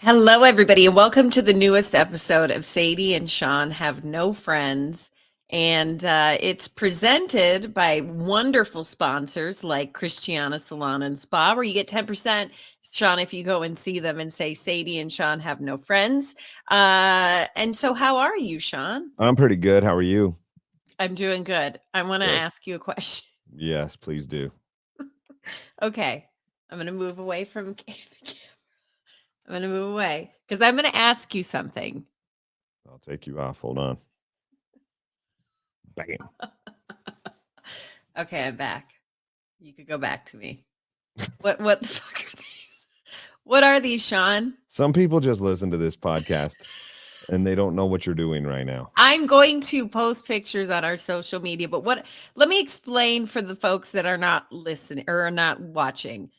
Hello, everybody, and welcome to the newest episode of Sadie and Shawn Have No Friends. And it's presented by wonderful sponsors like Christiana Salon and Spa, where you get 10%, Shawn, if you go and see them and say Sadie and Shawn Have No Friends. And so, how are you, Shawn? I'm pretty good. How are you? I'm doing good. I want to Good. ask you a question. Yes, please do. Okay, I'm going to move away from. I'm going to move away because I'm going to ask you something. I'll take you off. Hold on. Bam. Okay, I'm back. You could go back to me. What the fuck are these? What are these, Shawn? Some people just listen to this podcast and they don't know what you're doing right now. I'm going to post pictures on our social media, but let me explain for the folks that are not listening or are not watching.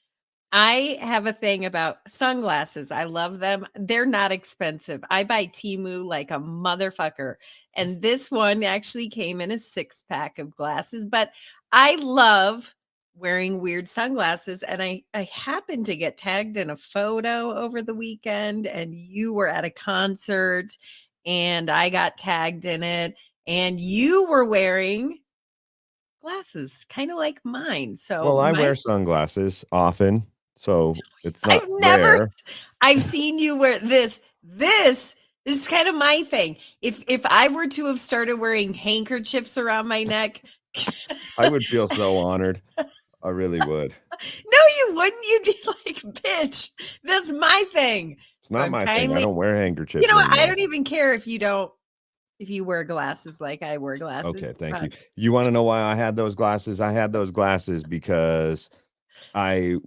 I have a thing about sunglasses. I love them. They're not expensive. I buy Temu like a motherfucker. And this one actually came in a 6-pack of glasses, but I love wearing weird sunglasses. And I happened to get tagged in a photo over the weekend, and you were at a concert and I got tagged in it, and you were wearing glasses kind of like mine. So Well, I my wear sunglasses often, so it's I've not never rare. I've seen you wear this is kind of my thing. If I were to have started wearing handkerchiefs around my neck, I would feel so honored. I really would. no, you wouldn't. You'd be like, bitch, that's my thing. It's So not I'm my thing. I kindly, don't wear you handkerchiefs know what? I anymore. don't even care if you wear glasses like I wear glasses. Okay, thank you. You want to know why I had those glasses? I had those glasses because I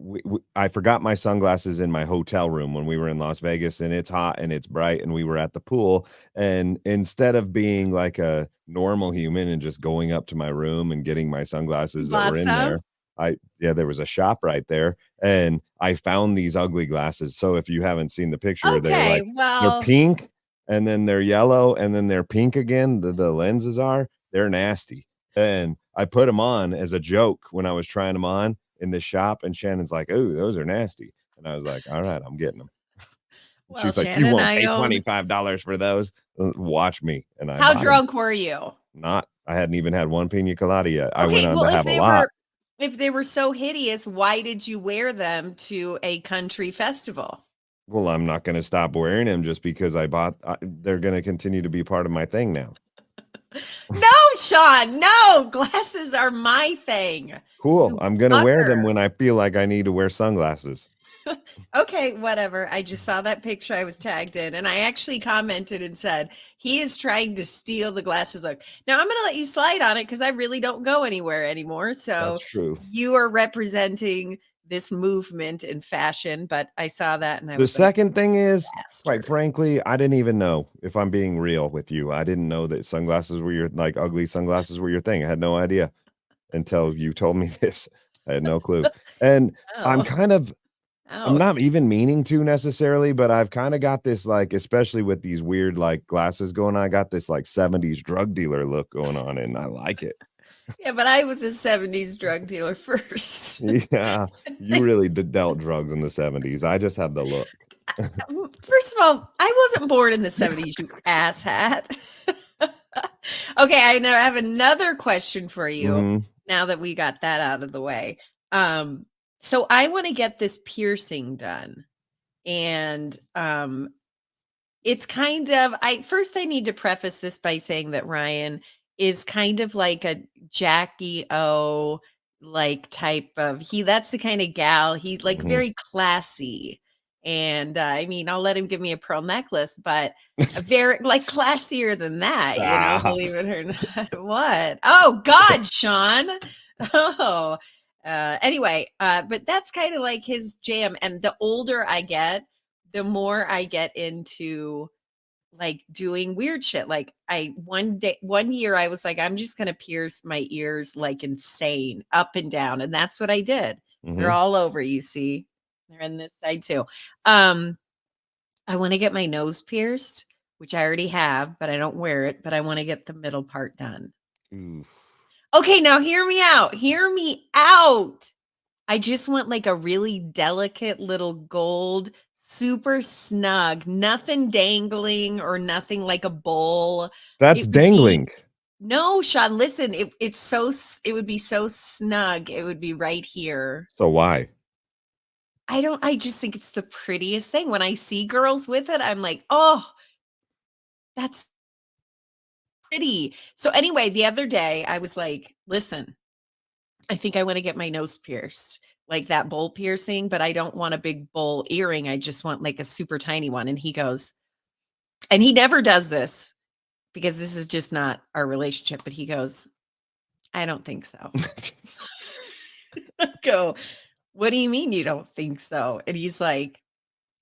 forgot my sunglasses in my hotel room when we were in Las Vegas, and it's hot and it's bright and we were at the pool, and instead of being like a normal human and just going up to my room and getting my You sunglasses that were bought in some? there, there was a shop right there and I found these ugly glasses. So if you haven't seen the picture, Okay, they're well, pink and then they're yellow and then they're pink again. The lenses are, they're nasty. And I put them on as a joke when I was trying them on in the shop, and Shannon's like, "Oh, those are nasty," and I was like, "All right, I'm getting them." well, She's like, "You Shannon, won't I pay own. $25 for those. Watch me," and I How bought them. drunk were you? Not, I hadn't even had one pina colada yet. I went Okay, on well, to have a lot. if they were so hideous, why did you wear them to a country festival? Well, I'm not going to stop wearing them just because I bought. They're going to continue to be part of my thing now. No, Shawn, no, glasses are my thing. Cool. You I'm going to wear them fucker. when I feel like I need to wear sunglasses. Okay, whatever. I just saw that picture I was tagged in, and I actually commented and said, he is trying to steal the glasses look. Now, I'm going to let you slide on it because I really don't go anywhere anymore. So That's true. you are representing this movement in fashion, but I saw that and I The was like, second thing is, quite bastard. frankly, I didn't even know, if I'm being real with you. I didn't know that sunglasses were your, like, ugly sunglasses were your thing. I had no idea until you told me this. I had no clue. And I'm Oh, kind of, I'm not ouch. even meaning to necessarily, but I've kind of got this, like, especially with these weird like glasses going on, I got this like 70s drug dealer look going on and I like it. Yeah, but I was a 70s drug dealer first. Yeah, you really dealt drugs in the 70s. I just have the look. First of all, I wasn't born in the 70s, you asshat. Okay, I now have another question for you Mhm. now that we got that out of the way. Um, so I want to get this piercing done. And it's kind of I need to preface this by saying that Ryan is kind of like a Jackie O like type of that's the kind of gal, he's like Mhm. very classy. And I mean, I'll let him give me a pearl necklace, but a very like classier than that, Stop. believe it or not. What? Oh God, Shawn. Oh. Anyway, but that's kind of like his jam. And the older I get, the more I get into like doing weird shit. Like one year I was like, I'm just gonna pierce my ears like insane up and down. And that's what I did. They're Mhm. all over, you see. They're on this side too. Um, I want to get my nose pierced, which I already have, but I don't wear it, but I want to get the middle part done. Oof. Okay, now hear me out. Hear me out. I just want like a really delicate little gold, super snug, nothing dangling or nothing like a bowl. That's It would be dangling. no, Shawn, listen, it's so it would be so snug. It would be right here. So why? I just think it's the prettiest thing. When I see girls with it, I'm like, "Oh, that's pretty." So anyway, the other day I was like, "Listen, I think I want to get my nose pierced, like that bowl piercing, but I don't want a big bowl earring. I just want like a super tiny one." And he goes, and he never does this because this is just not our relationship, but he goes, "I don't think so." I go, "What do you mean you don't think so?" And he's like,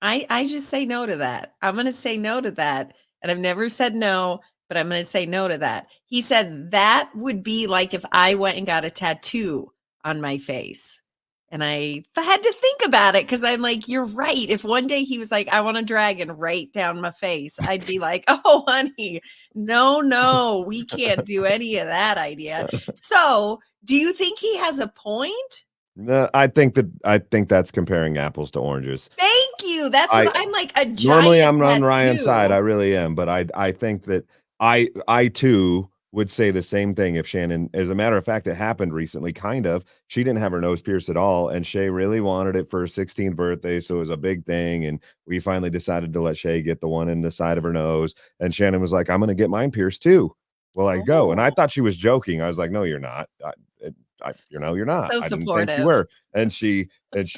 I just say no to that. I'm gonna say no to that, and I've never said no, but I'm gonna say no to that. He said that would be like if I went and got a tattoo on my face, and I had to think about it because 'cause I'm like, "You're right." If one day he was like, "I want a dragon right down my face," I'd be like, "Oh, honey, no, no, we can't do any of that idea." So, do you think he has a point? No, I think that's comparing apples to oranges. Thank you. That's what I I'm like, a Normally, giant I'm on Ryan's side, I tattoo. really am, but I think that I too would say the same thing if Shannon, as a matter of fact, it happened recently, kind of. She didn't have her nose pierced at all, and Shay really wanted it for her 16th birthday, so it was a big thing, and we finally decided to let Shay get the one in the side of her nose, and Shannon was like, "I'm gonna get mine pierced too." Will I go? And I Oh, thought she was joking. I was like, "No, you're not. You're not. so I didn't think you supportive. were." And she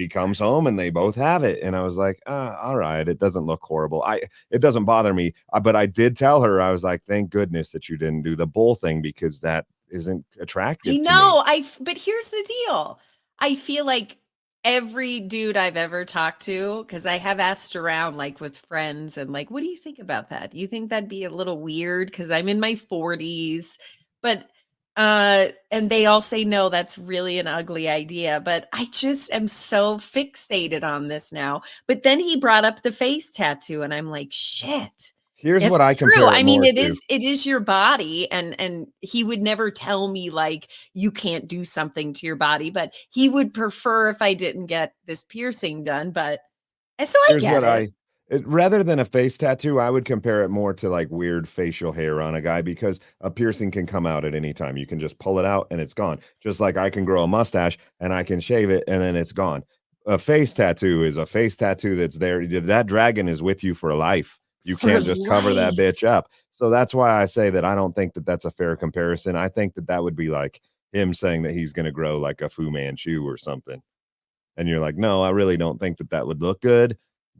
comes home and they both have it. And I was like, all right, it doesn't look horrible. It doesn't bother me. But I did tell her, I was like, thank goodness that you didn't do the bull thing because that isn't I attractive to me. know, but here's the deal. I feel like every dude I've ever talked to, because I have asked around, like, with friends and, like, "What do you think about that? Do you think that'd be a little weird?" Because 'Cause I'm in my 40s, but, and they all say, "No, that's really an ugly idea," but I just am so fixated on this now. But then he brought up the face tattoo, and I'm like, "Shit." Here's It's what I true. compare it I mean, more to. it is your body, and he would never tell me, like, you can't do something to your body, but he would prefer if I didn't get this piercing done, but and so I Here's get what it. rather than a face tattoo, I would compare it more to like weird facial hair on a guy because a piercing can come out at any time. You can just pull it out and it's gone. Just like I can grow a mustache and I can shave it and then it's gone. A face tattoo is a face tattoo that's there. That dragon is with you for life. You For can't just cover that life. bitch up. So that's why I say that I don't think that that's a fair comparison. I think that that would be like him saying that he's going to grow like a Fu Manchu or something. And you're like, no, I really don't think that that would look good,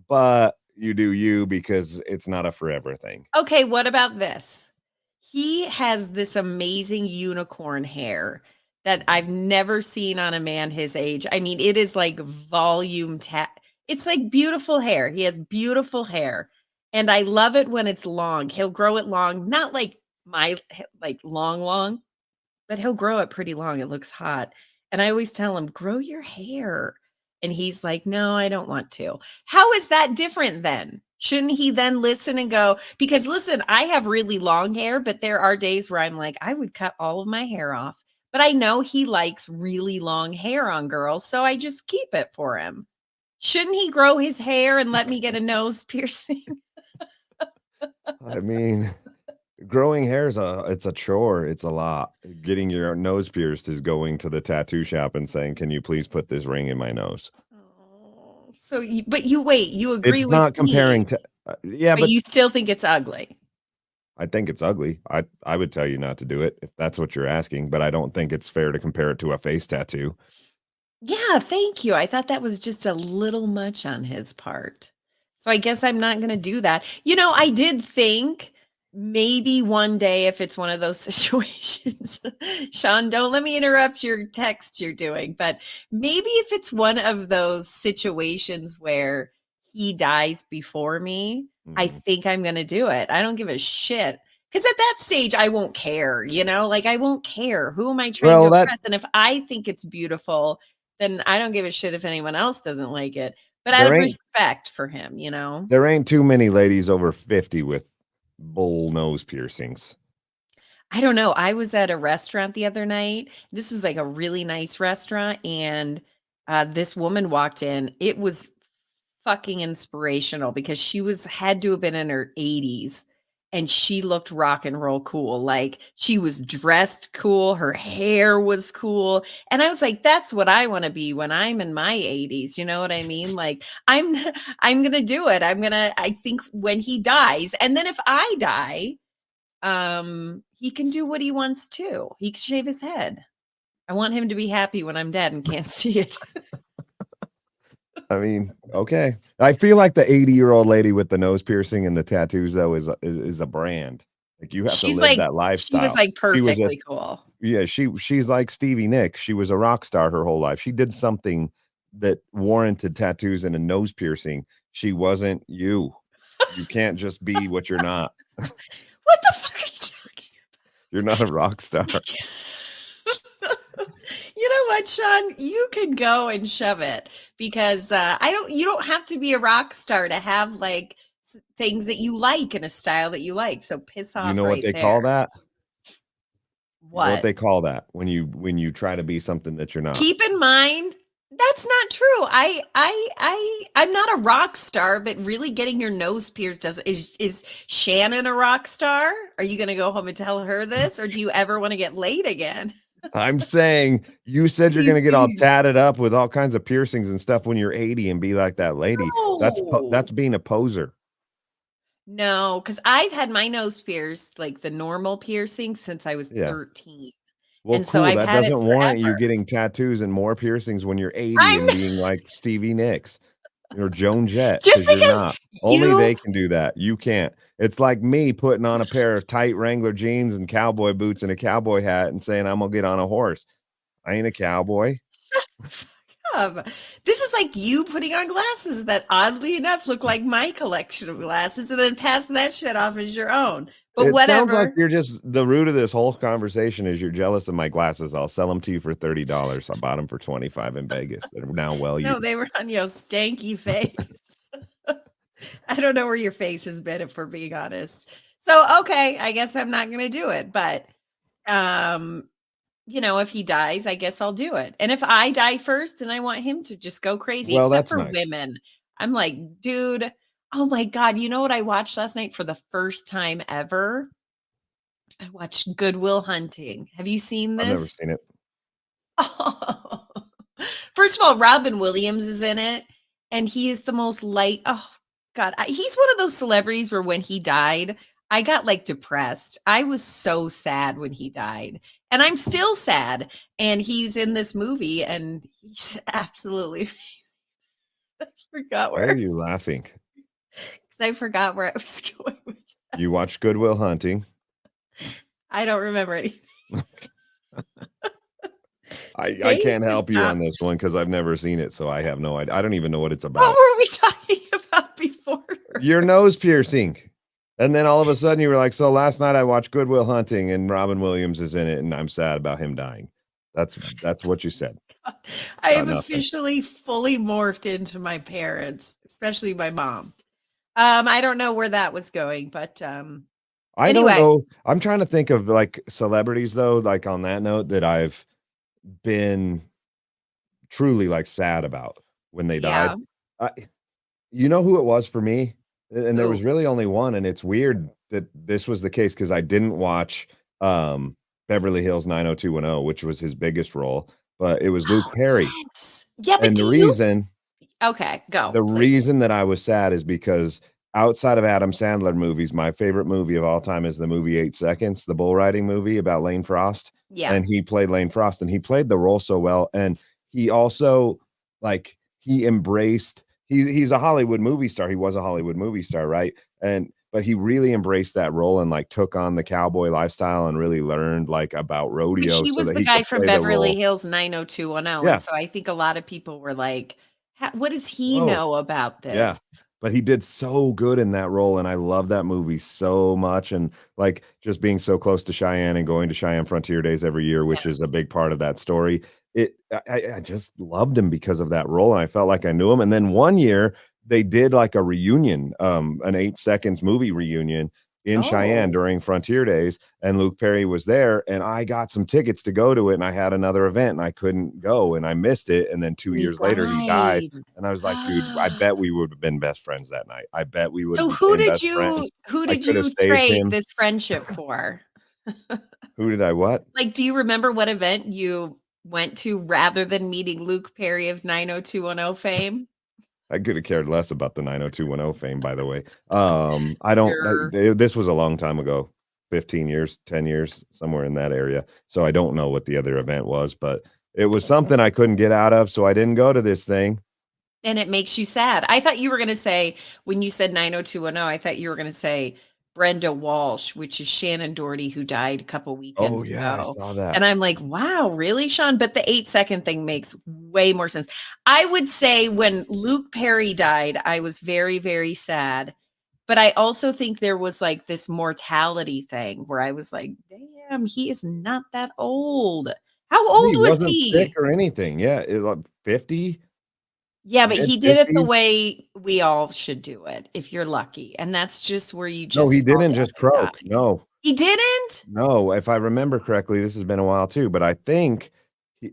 but you do you because it's not a forever thing. Okay, what about this? He has this amazing unicorn hair that I've never seen on a man his age. I mean, it is like volume it's like beautiful hair. He has beautiful hair, and I love it when it's long. He'll grow it long, not like my like long, long, but he'll grow it pretty long, it looks hot, and I always tell him, "Grow your hair," and he's like, "No, I don't want to." How is that different then? Shouldn't he then listen and go, because listen, I have really long hair, but there are days where I'm like, "I would cut all of my hair off," but I know he likes really long hair on girls, so I just keep it for him. Shouldn't he grow his hair and let me get a nose piercing? I mean, growing hair is it's a chore. It's a lot. Getting your nose pierced is going to the tattoo shop and saying, "Can you please put this ring in my nose?" Oh, so you but you wait, you agree It's with not me, comparing to yeah, but but you still think it's ugly? I think it's ugly. I would tell you not to do it if that's what you're asking, but I don't think it's fair to compare it to a face tattoo. Yeah, thank you. I thought that was just a little much on his part. So I guess I'm not gonna do that. You know, I did think maybe one day if it's one of those situations, Shawn, don't let me interrupt your text you're doing, but maybe if it's one of those situations where he dies before me, I Mhm. think I'm gonna do it. I don't give a shit. Because at that stage, I won't care, you know? Like, I won't care. Who am I trying to Well, that impress? And if I think it's beautiful, then I don't give a shit if anyone else doesn't like it, but out there of ain't respect for him, you know? there ain't too many ladies over 50 with bull nose piercings. I don't know, I was at a restaurant the other night. This was like a really nice restaurant, and, this woman walked in. It was fucking inspirational because she had to have been in her 80s and she looked rock and roll cool. Like she was dressed cool, her hair was cool. And I was like, that's what I want to be when I'm in my 80s. You know what I mean? Like I'm I'm going to do it. I think when he dies, and then if I die, he can do what he wants to. He can shave his head. I want him to be happy when I'm dead and can't see it. I mean, okay. I feel like the 80-year-old lady with the nose piercing and the tattoos though is a brand. Like you have to live that She was lifestyle. like She was a perfectly cool. Yeah, she's like Stevie Nicks. She was a rock star her whole life. She did something that warranted tattoos and a nose piercing. She wasn't you. You can't just be what you're not. What the fuck are you talking You're not a rock star. You know what, Shawn? You can go and shove it because you don't have to be a rock star to have like things that you like in a style that you like. So piss You off know what right they call there. that? You know what What? they call that when you try to be something that you're not. Keep in mind that's not true. I'm not a rock star, but really getting your nose pierced is Shannon a rock star? Are you going to go home and tell her this, or do you ever want to get laid again? I'm saying you said you're gonna get all tatted up with all kinds of piercings and stuff when you're 80 and be like that lady. No. That's being a poser. No, because I've had my nose pierced, like the normal piercing, since I was Yeah. 13, Well, and so cool. I've That had it doesn't warrant you forever. getting tattoos and more piercings when you're 80 I'm and being like Stevie Nicks or Joan Jett just because you're because not. Only you they can do that. You can't. It's like me putting on a pair of tight Wrangler jeans and cowboy boots and a cowboy hat and saying I'm gonna get on a horse. I ain't a cowboy. have. This is like you putting on glasses that oddly enough look like my collection of glasses and then passing that shit off as your own. But It sounds like whatever. you're just the root of this whole conversation is you're jealous of my glasses. I'll sell them to you for $30. I bought them for 25 in Vegas. They're now well No, they used. were on your stanky face. I don't know where your face has been, if we're being honest. So, okay, I guess I'm not going to do it. But, um, if he dies, I guess I'll do it. And if I die first, and I want him to just go crazy, Well, except that's for nice. women. I'm like, dude, oh my God. You know what I watched last night for the first time ever? I watched Goodwill Hunting. Have you seen I've never this? seen it. Oh. First of all, Robin Williams is in it, and he is the most light. Oh God, he's one of those celebrities where when he died, I got like depressed. I was so sad when he died, and I'm still sad. And he's in this movie, and he's absolutely. I forgot Why where are I you was, laughing? 'cause I forgot where I was going with that. You watched Goodwill Hunting. I don't remember anything. I Today's can't just help you not. on this one because I've never seen it, so I have no idea. I don't even know what it's What about. were we talking about before? Your nose piercing. And then all of a sudden you were like, so last night I watched Goodwill Hunting and Robin Williams is in it and I'm sad about him dying. That's what you said. I have Nothing. officially fully morphed into my parents, especially my mom. I don't know where that was going, but I don't anyway. know. I'm trying to think of like celebrities though, like on that note that I've been truly like sad about when they died. Yeah. I, you know who it was for me? And there was Who? really only one, and it's weird that this was the case because I didn't watch Beverly Hills 90210, which was his biggest role, but it was Luke Oh, Perry. yes. Yeah, but And do you okay, go, the please. reason that I was sad is because outside of Adam Sandler movies, my favorite movie of all time is the movie 8 Seconds, the bull riding movie about Lane Frost. Yeah. And he played Lane Frost and he played the role so well. And he also like he embraced he's a Hollywood movie star. He was a Hollywood movie star, right? And but he really embraced that role and like took on the cowboy lifestyle and really learned like about Which rodeo he so was that the he could guy from play the Beverly role. Hills 90210, Yeah. and so I think a lot of people were like, what does he Whoa. know about Yeah. this? But he did so good in that role, and I love that movie so much, and, like, just being so close to Cheyenne and going to Cheyenne Frontier Days every year, which Yeah. is a big part of that story. I just loved him because of that role, and I felt like I knew him, and then one year, they did, like, a reunion, an 8 Seconds movie reunion in Cheyenne Oh, during Frontier Days, and Luke Perry was there, and I got some tickets to go to it, and I had another event, and I couldn't go, and I missed it, and then 2 and he years later, he died, died. and I was like, "Dude, I bet we would have been best friends that night. I bet we would So have been best friends. who I did could have you saved trade him." this friendship for? Who did I what? Like, do you remember what event you went to rather than meeting Luke Perry of 90210 fame? I could have cared less about the 90210 fame, by the way. I don't Sure. this was a long time ago, 15 years, 10 years, somewhere in that area. So I don't know what the other event was, but it was something I couldn't get out of, so I didn't go to this thing. And it makes you sad. I thought you were gonna say when you said 90210, I thought you were gonna say Brenda Walsh, which is Shannon Doherty, who died a couple Oh, weekends yeah, I ago. saw that. And I'm like, "Wow, really, Shawn?" But the 8-second thing makes way more sense. I would say when Luke Perry died, I was very, very sad, but I also think there was, like, this mortality thing where I was like, "Damn, he is not that old." How old He was wasn't sick he? or anything. Yeah, like 50, Yeah, but he did it the mid-50s. way we all should do it if you're lucky, and that's just where you No, just he fall didn't down just and croak. die. No. He didn't? No, if I remember correctly, this has been a while too, but I think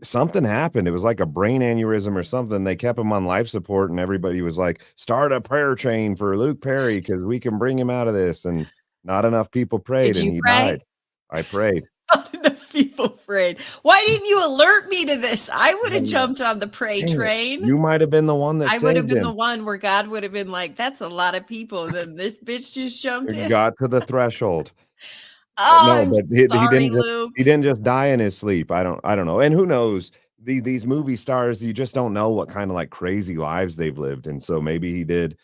something happened. It was like a brain aneurysm or something. They kept him on life support, and everybody was like, "Start a prayer chain for Luke Perry because we can bring him out of this." And not enough people prayed, Did and you he pray? died. I prayed. Not enough people prayed. Why didn't you alert me to this? I would have And, jumped on the pray dang it, train. you might have been the one that I would have saved been the him. one where God would have been like, "That's a lot of people," and then this bitch just jumped It in. got to the threshold. "Oh, No, I'm but sorry, Luke." he didn't just die in his sleep. I don't know. And who knows? These movie stars, you just don't know what kind of like crazy lives they've lived. And so maybe he did.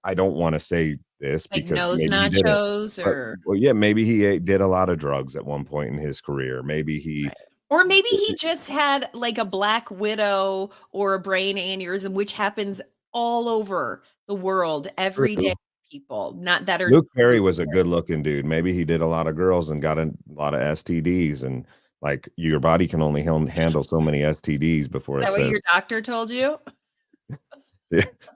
I don't want to say this Like because nose maybe he didn't. nachos But or well, yeah, maybe he did a lot of drugs at one point in his career. Maybe he right. Or maybe he just had like a black widow or a brain aneurysm, which happens all over the world every day. true. People not that are Luke Perry Luke was a Perry. good looking dude. Maybe he did a lot of girls and got a lot of STDs. And like your body can only handle so many STDs before Is it that what says your doctor told you?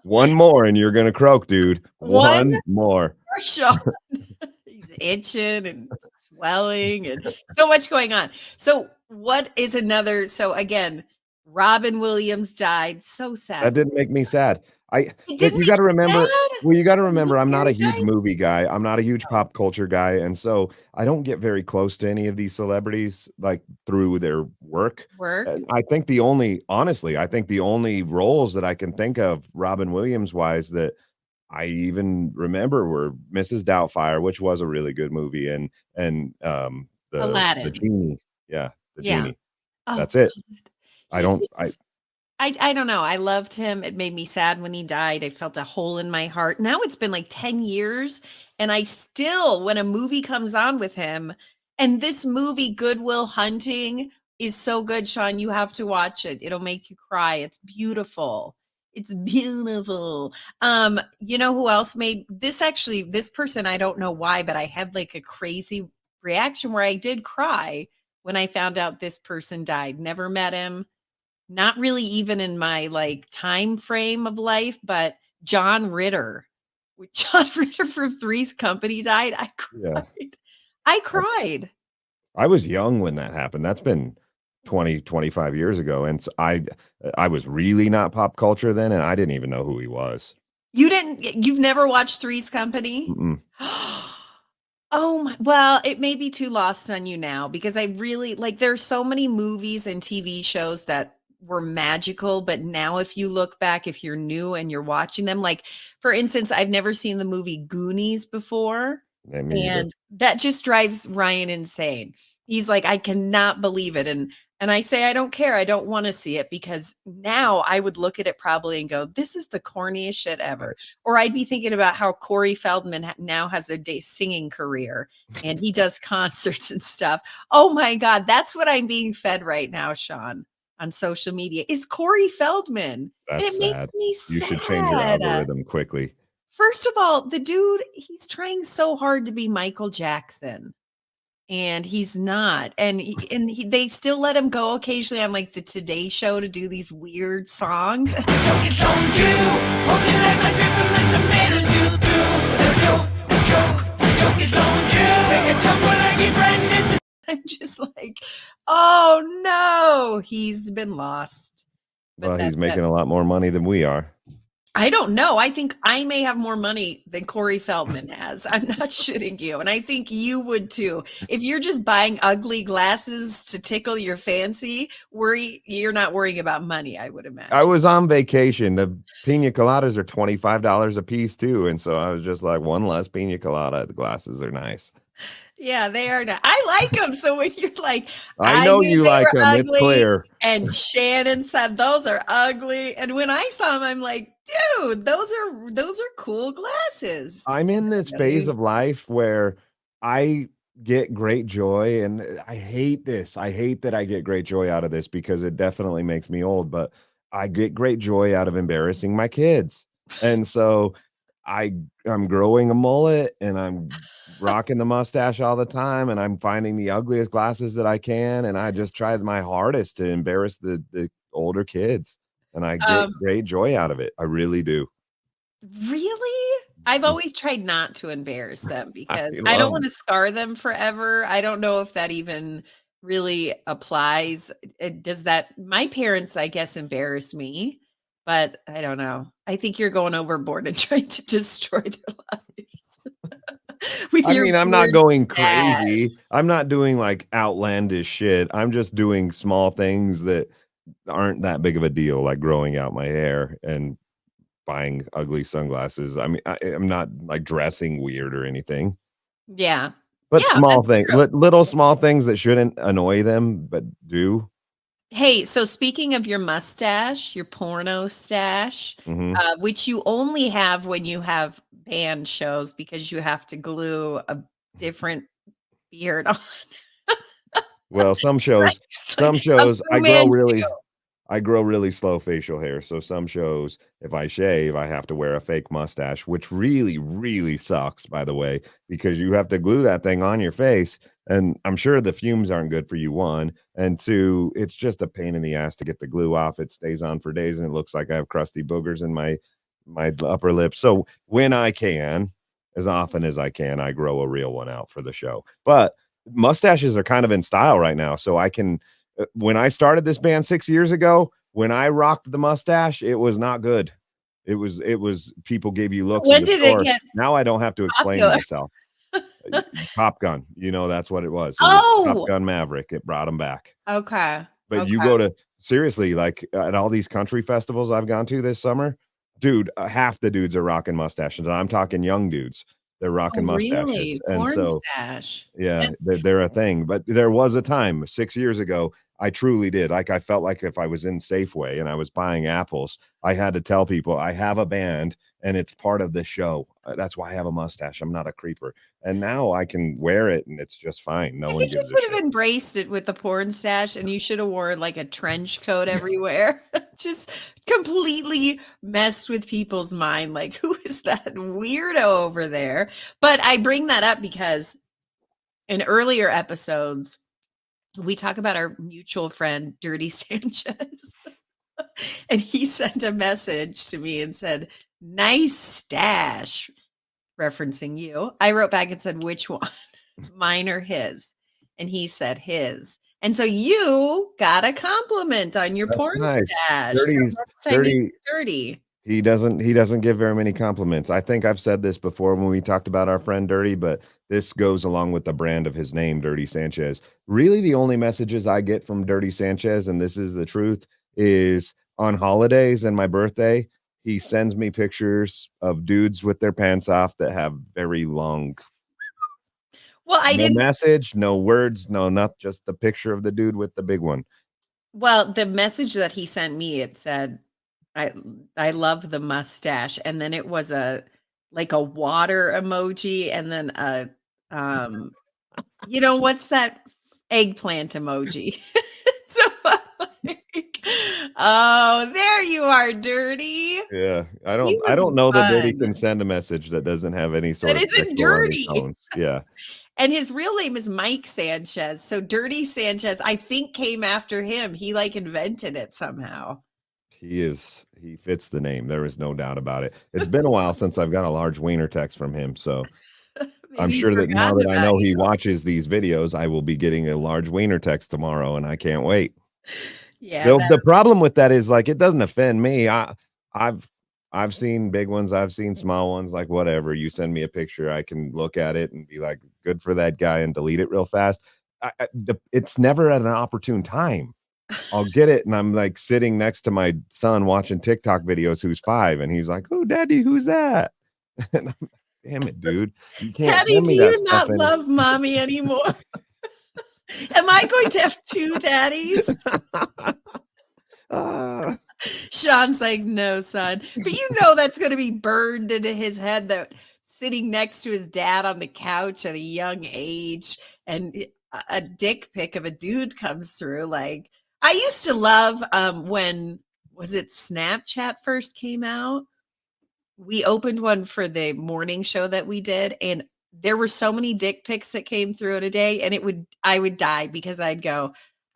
one more and you're gonna croak, dude. One One more. for sure. He's itching and swelling and so much going on. So what is another so again, Robin Williams died, so That sad. didn't make me sad. It But didn't you make gotta you remember sad? well, you gotta When Luke remember I'm not a Perry huge died? movie guy. I'm not a huge pop culture guy, and so I don't get very close to any of these celebrities, like, through their work. Work? And I think the only honestly, I think the only roles that I can think of Robin Williams-wise that I even remember were Mrs. Doubtfire, which was a really good movie, and the Aladdin. Genie. Yeah, the Yeah. Genie. Oh, That's it. I he's don't I just I don't know, I loved him, it made me sad when he died, I felt a hole in my heart. Now it's been like 10 years, and I still when a movie comes on with him and this movie, Good Will Hunting, is so good, Shawn, you have to watch it, it'll make you cry, it's beautiful. It's beautiful. You know who else made this actually this person, I don't know why, but I had like a crazy reaction where I did cry when I found out this person died. Never met him, not really even in my, like, time frame of life, but John Ritter. When John Ritter from Three's Company died, I yeah. cried. I cried. I was young when that happened. That's been 20, 25 years ago, and so I was really not pop culture then, and I didn't even know who he was. You've never watched Three's Company? Mm-mm. Oh my well, it may be too lost on you now because I really like there's so many movies and TV shows that were magical, but now if you look back, if you're new and you're watching them, like for instance, I've never seen the movie Goonies before, Yeah, me neither. and that just drives Ryan insane. He's like, "I cannot believe it," and I say, "I don't care, I don't wanna see it," because now I would look at it probably and go, "This is the corniest shit ever." Right. Or I'd be thinking about how Corey Feldman now has a day singing career and he does concerts and stuff. Oh my God, that's what I'm being fed right now, Shawn, on social media is Corey Feldman. And That's it makes sad. me You should change your sad. algorithm quickly. First of all, the dude, he's trying so hard to be Michael Jackson. And he's not. They still let him go occasionally on like the Today Show to do these weird songs. The joke is on you. Hope you like my trip and make some better to do. The joke is Oh no, he's been lost. But Well, he's that's it. making a lot more money than we are. I don't know. I think I may have more money than Corey Feldman has. I'm not shitting you. And I think you would too. If you're just buying ugly glasses to tickle your fancy, you're not worrying about money, I would I imagine. was on vacation. The pina coladas are $25 a piece too, and so I was just like, one less pina colada. The glasses are nice. Yeah, they are not. I like them. So when you're like, I I know knew you they like them. were It's ugly, clear. and Shannon said those are ugly. And when I saw them, I'm like, dude, those are cool glasses. I'm in this phase Really? of life where I get great joy, and I hate this. I hate that I get great joy out of this because it definitely makes me old, but I get great joy out of embarrassing my kids. And so I I'm growing a mullet and I'm rocking the mustache all the time and I'm finding the ugliest glasses that I can and I just tried my hardest to embarrass the older kids and I get Um, great joy out of it. I really do. Really? I've always tried not to embarrass them I because I don't love wanna scar them forever. I don't know if that even really applies. Does that my parents, I guess, embarrass me, but I don't know. I think you're going overboard and trying to destroy their lives with I your mean, I'm not weird going dad. crazy. I'm not doing like outlandish shit. I'm just doing small things that aren't that big of a deal, like growing out my hair and buying ugly sunglasses. I mean, I'm not like dressing weird or anything, Yeah. but Yeah, small that's things, true. little small things that shouldn't annoy them, but do. Hey, so speaking of your mustache, your porno stash, Hmm. which you only have when you have band shows because you have to glue a different beard on. Well, Right? It's like, a Fu Manchu. I grow really slow facial hair. So some shows, if I shave, I have to wear a fake mustache, which really, really sucks, by the way, because you have to glue that thing on your face. And I'm sure the fumes aren't good for you, one. And two, it's just a pain in the ass to get the glue off. It stays on for days and it looks like I have crusty boogers in my upper lip. So when I can, as often as I can, I grow a real one out for the show. But mustaches are kind of in style right now. So I can when I started this band 6 years ago, when I rocked the mustache, it was not good. It was people gave you looks in When the did it store. get Now I don't have to explain popular? myself. Top Gun, that's what it was. It was Top Oh, Gun Maverick. It brought them back. okay, But you okay. go to seriously, like at all these country festivals I've gone to this summer, dude, half the dudes are rocking mustaches. And I'm talking young dudes. They're rocking Oh, mustaches. really? And Porn so stash. yeah, That's they're a thing, but there was a time 6 years ago, I truly did, like, I felt like if I was in Safeway and I was buying apples, I had to tell people, "I have a band, and it's part of the show. That's why I have a mustache, I'm not a creeper." And now I can wear it, and it's just fine, no I one think you gives a should have shit. embraced it with the porn stash, and you should have worn, like, a trench coat everywhere. Just completely messed with people's mind, like, "Who is that weirdo over there?" But I bring that up because in earlier episodes, we talk about our mutual friend, Dirty Sanchez, and he sent a message to me and said, "Nice stash," referencing you. I wrote back and said, "Which one?" Mine or his? And he said his. And so you got a compliment on your That's porn nice. stash. So Dirty's next time you Dirty get dirty. he doesn't give very many compliments. I think I've said this before when we talked about our friend Dirty, but this goes along with the brand of his name, Dirty Sanchez. Really, the only messages I get from Dirty Sanchez, and this is the truth, is on holidays and my birthday, he sends me pictures of dudes with their pants off that have very long, Well, I no didn't message, no words, no not just the picture of the dude with the big one. well, the message that he sent me, it said, I I love the mustache. And then it was a like a water emoji and then um what's that eggplant emoji? So I'm like, oh, there you are, dirty. Yeah, I He don't I was don't know that Dirty fun. can send a message that doesn't have any That sort of isn't sexual dirty. undertones. Yeah. And his real name is Mike Sanchez. So Dirty Sanchez, I think, came after him. He like invented it somehow. He fits the name. There is no doubt about it. It's been a while since I've got a large wiener text from him, so I'm Maybe he's sure that now forgotten that I about know you. he watches these videos, I will be getting a large wiener text tomorrow, and I can't wait. Yeah, The that problem with that is, like, it doesn't offend me. I've I've seen big ones, I've seen small ones, like, whatever. You send me a picture, I can look at it and be like, "Good for that guy," and delete it real fast. It's never at an opportune time. I'll get it, and I'm, like, sitting next to my son watching TikTok videos who's 5, and he's like, "Oh, daddy, who's that?" And I'm like, "Damn it, dude. You can't Daddy, send do me that you stuff not any." love mommy anymore? Am I going to have 2 daddies? Ah. Sean's like, "No, son." But you know that's gonna be burned into his head that sitting next to his dad on the couch at a young age and a dick pic of a dude comes through. Like, I used to love, when was it Snapchat first came out? We opened one for the morning show that we did, and there were so many dick pics that came through in a day, and I would die because I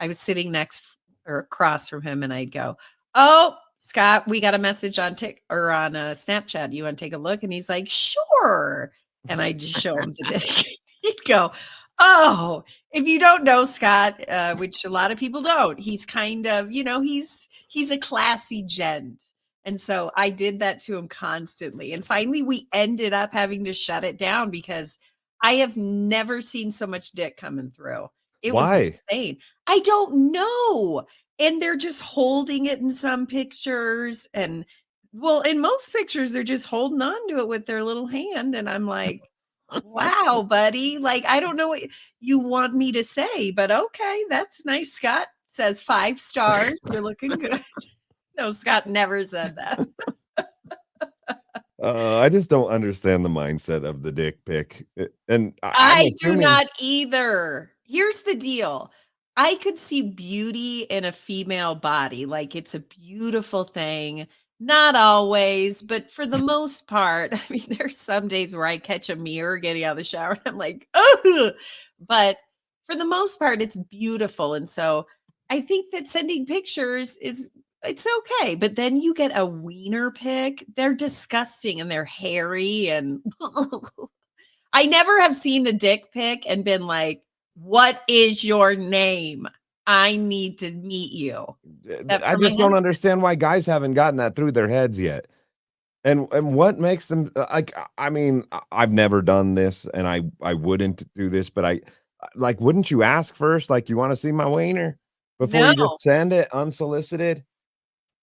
was sitting next or across from him, and I'd go, "Oh, Scott, we got a message on Tik or on Snapchat. You want to take a look?" And he's like, "Sure." And I just show him the dick. He'd go, "Oh, if you don't know Scott, which a lot of people don't, he's kind of, he's a classy gent." And so I did that to him constantly. And finally, we ended up having to shut it down because I have never seen so much dick coming through. It was Why? insane. I don't know. And they're just holding it in some pictures. And well, in most pictures, they're just holding on to it with their little hand. And I'm like, wow, buddy. Like, I don't know what you want me to say, but okay, that's nice. Scott says 5 stars. You're looking good. No, Scott never said that. I just don't understand the mindset of the dick pic, and I'm I do assuming. not either. Here's the deal. I could see beauty in a female body, like, it's a beautiful thing. Not always, but for the most part, I mean, there's some days where I catch a mirror getting out of the shower and I'm like, "Ugh," but for the most part, it's beautiful, and so I think that sending pictures is it's okay, but then you get a wiener pic, they're disgusting and they're hairy and I never have seen a dick pic and been like, "What is your name? I need to meet you." Except I for my just don't husband. understand why guys haven't gotten that through their heads yet, and what makes them like, I mean, I've never done this, and I wouldn't do this, but like, wouldn't you ask first, like, "You wanna see my wiener?" Before No, you just send it unsolicited?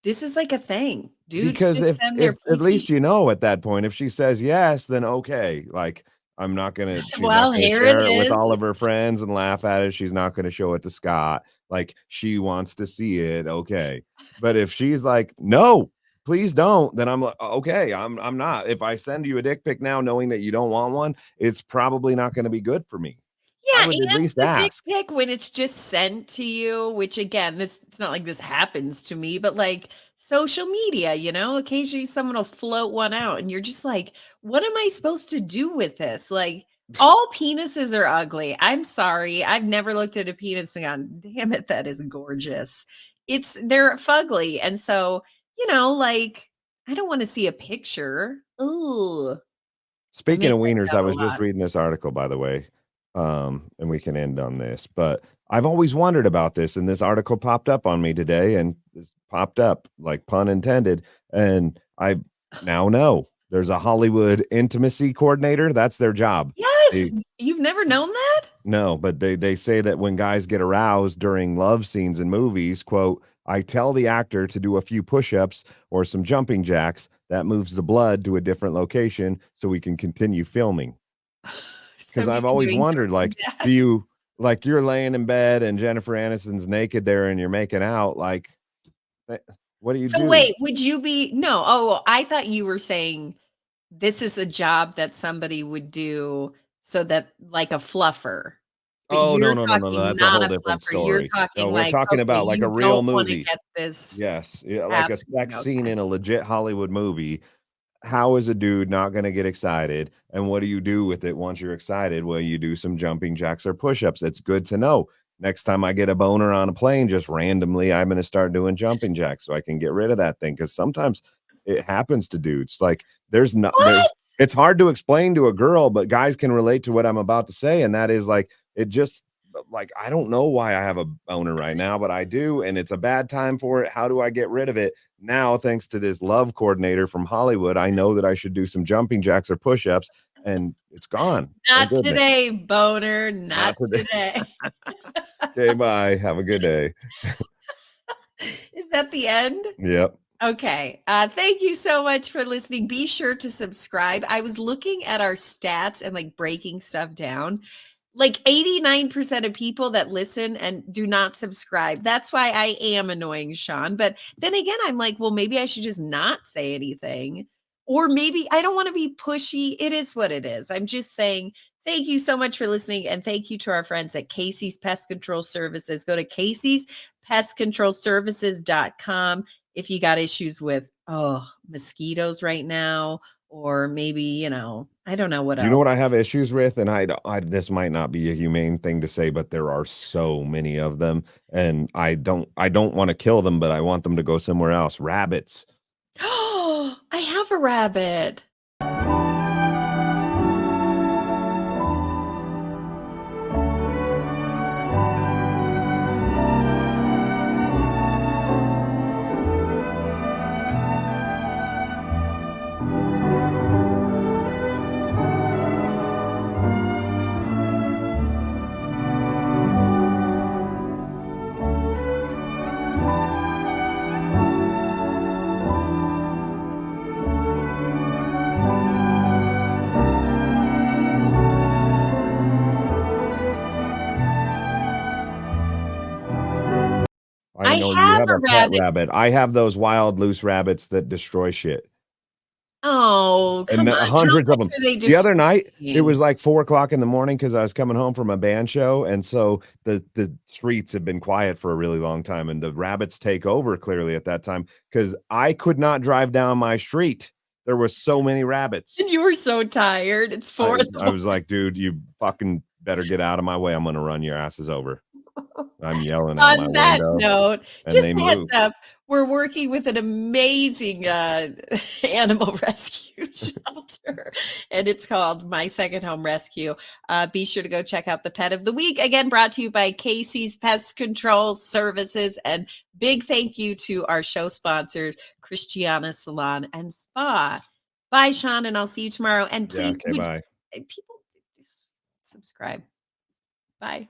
this is like a thing. Dudes Because just send if their at least PP. you know at that point, if she says yes, then okay, like, she's not Well, gonna here it share it with is. all of her friends and laugh at it, she's not gonna show it to Scott, like, she wants to see it, okay. But if she's like, "No, please don't," then I'm like, "Okay, I'm not. If I send you a dick pic now knowing that you don't want one, it's probably not gonna be good for me." I Yeah, would at and least the dick ask. pic when it's just sent to you, which again, this it's not like this happens to me, but like social media, occasionally someone will float one out and you're just like, what am I supposed to do with this? Like all penises are ugly. I'm sorry. I've never looked at a penis and gone, damn it, that is gorgeous. They're fugly. And so, like I don't want to see a picture. Ooh. I Speaking make of that wieners, I sound a was just lot. reading this article, by the way, and we can end on this, but I've always wondered about this, and this article popped up on me today, and this popped up, like pun intended, and I now know there's a Hollywood intimacy coordinator. That's their job. Yes. They You've never known that? No, but they say that when guys get aroused during love scenes in movies, quote, "I tell the actor to do a few push-ups or some jumping jacks. That moves the blood to a different location so we can continue filming." So 'Cause have you I've been always doing wondered, jumping like, do jacks? you like, you're laying in bed and Jennifer Aniston's naked there and you're making out, like, eh, what do you So do? wait, would you be no, oh, I thought you were saying this is a job that somebody would do so that like a fluffer, but Oh, no, you're no, no, no, no, talking that's a not whole a different fluffer, you're story. No, talking we're like, talking okay, about, like, a you real don't wanna movie. get this Yes, yeah, like a happening, sex scene okay. in a legit Hollywood movie. How is a dude not gonna get excited? And what do you do with it once you're excited? Well, you do some jumping jacks or push-ups. It's good to know. Next time I get a boner on a plane, just randomly, I'm gonna start doing jumping jacks so I can get rid of that thing. Because sometimes it happens to dudes. Like, there's What? It's hard to explain to a girl, but guys can relate to what I'm about to say, and that is like it just like I don't know why I have a boner right now, but I do, and it's a bad time for it. How do I get rid of it? Now, thanks to this love coordinator from Hollywood, I know that I should do some jumping jacks or push-ups, and it's gone. Thank Not goodness. today, boner, not Not today. today. Okay, bye. Have a good day. Is that the end? Yep. Okay. Thank you so much for listening. Be sure to subscribe. I was looking at our stats and like breaking stuff down. Like 89% of people that listen and do not subscribe. That's why I am annoying Shawn. But then again, I'm like, well, maybe I should just not say anything. Or maybe I don't want to be pushy. It is what it is. I'm just saying thank you so much for listening. And thank you to our friends at Casey's Pest Control Services. Go to Casey'sPestControlServices.com if you got issues with mosquitoes right now, or maybe, I don't know what You know else. what I have issues with, and this might not be a humane thing to say, but there are so many of them, and I don't want to kill them, but I want them to go somewhere else. Rabbits. Oh, I have a rabbit. I I know you have have a a pet rabbit. rabbit. I have those wild loose rabbits that destroy shit. Oh, And come on. How hundreds of much them. are they The other night, it was destroying? like 4 o'clock in the morning because I was coming home from a band show, and so the streets have been quiet for a really long time, and the rabbits take over clearly at that time because I could not drive down my street. There were so many rabbits. And you were so tired. It's 4 in I the was like, "Dude, you fucking better get out of my way. I'm gonna run your asses over." I'm yelling out my On that window, note, and just they a heads move. up, we're working with an amazing, animal rescue shelter, and it's called My Second Home Rescue. Be sure to go check out the Pet of the Week, again, brought to you by Casey's Pest Control Services, and big thank you to our show sponsors, Christiana Salon and Spa. Bye, Shawn, and I'll see you tomorrow, and Yeah, please, okay, bye. people subscribe. Bye.